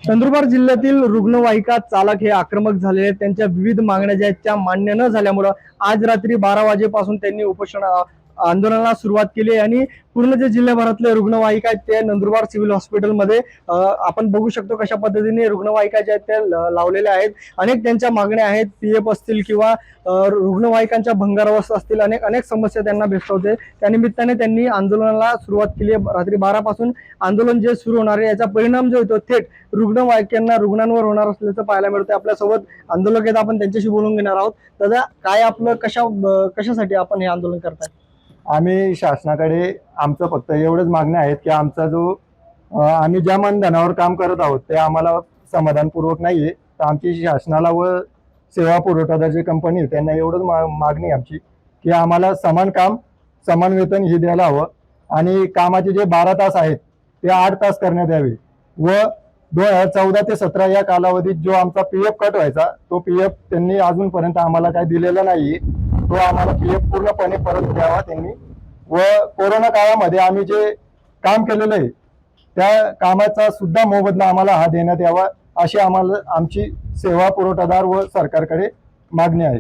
नंदुरबार जिल्ह्यातील रुग्णवाहिका चालक हे आक्रमक झालेले आहेत। त्यांच्या विविध मागण्या ज्या आहेत त्या मान्य न झाल्यामुळे आज रात्री 12 वाजेपासून त्यांनी आंदोलनाला सुरुवात केली आणि पूर्ण जे जिल्ह्याभरातले रुग्णवाहिका आहेत ते नंदुरबार सिव्हिल हॉस्पिटलमध्ये आपण बघू शकतो कशा पद्धतीने रुग्णवाहिका ज्या आहेत त्या लावलेल्या आहेत। अनेक त्यांच्या मागण्या आहेत, पीएफ असतील किंवा रुग्णवाहिकांच्या भंगारावस्था असतील, अनेक समस्या त्यांना भेडसावते। त्यानिमित्ताने त्यांनी आंदोलनाला सुरुवात केली आहे। रात्री 12 पासून आंदोलन जे सुरू होणार आहे याचा परिणाम जो होतो थेट रुग्णवाहिकांना रुग्णांवर होणार असल्याचं पाहायला मिळतं। आपल्यासोबत आंदोलक आहेत, आपण त्यांच्याशी बोलून घेणार आहोत। दादा, काय आपलं कशासाठी आपण हे आंदोलन करताय? आम्ही शासनाकडे आमचं फक्त एवढंच मागणी आहेत की आमचा जो आम्ही ज्या मानधनावर काम करत आहोत ते आम्हाला समाधानपूर्वक नाहीये। तर आमची शासनाला व सेवा पुरवठादार जी कंपनी त्यांना एवढंच मागणी आमची की आम्हाला समान काम समान वेतन हे द्यायला हवं आणि कामाचे जे 12 तास आहेत ते 8 तास करण्यात यावे व 2014 ते 17 या कालावधीत जो आमचा पीएफ कट व्हायचा तो पीएफ त्यांनी अजूनपर्यंत आम्हाला काही दिलेला नाहीये। तो आम्हाला पीएफ पूर्णपणे परत द्यावा त्यांनी व कोरोना काळामध्ये आम्ही जे काम केलेलं आहे त्या कामाचा सुद्धा मोबदला आम्हाला हा देण्यात यावा अशी आम्हाला आमची सेवा पुरवठादार व सरकारकडे मागणी आहे।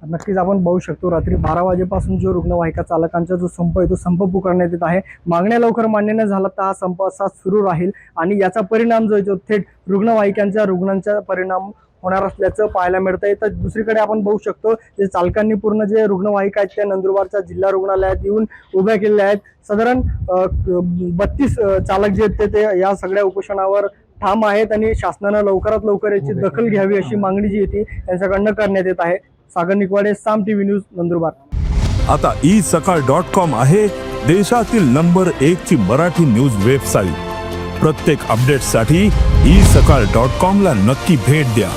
नक्कीच आपण बघू शकतो रात्री 12 वाजेपासून जो रुग्णवाहिका चालकांचा जो संप आहे तो संप पुकारण्यात येत आहे। मागण्या लवकर मान्य न झाला तर हा संप असा सुरू राहील आणि याचा परिणाम जो आहे तो थेट रुग्णांच्या परिणाम होणार असल्याचं पाहायला मिळतंय। तर दुसरीकडे आपण बघू शकतो जे चालकांनी पूर्ण जे रुग्णवाहिका आहेत त्या नंदुरबारच्या जिल्हा रुग्णालयात येऊन उभ्या केलेल्या आहेत। साधारण 32 चालक जे आहेत ते या सगळ्या उपोषणावर ठाम आहेत आणि शासनानं लवकरात लवकर याची दखल घ्यावी अशी मागणी जी आहे ती त्यांच्याकडनं करण्यात येत आहे। सागर निकवाडे, साम टीव्ही न्यूज, नंदुरबार। आता isakal.com आहे देशातील नंबर 1 ची मराठी न्यूज वेबसाईट। प्रत्येक अपडेटसाठी isakal.com ला नक्की भेट द्या।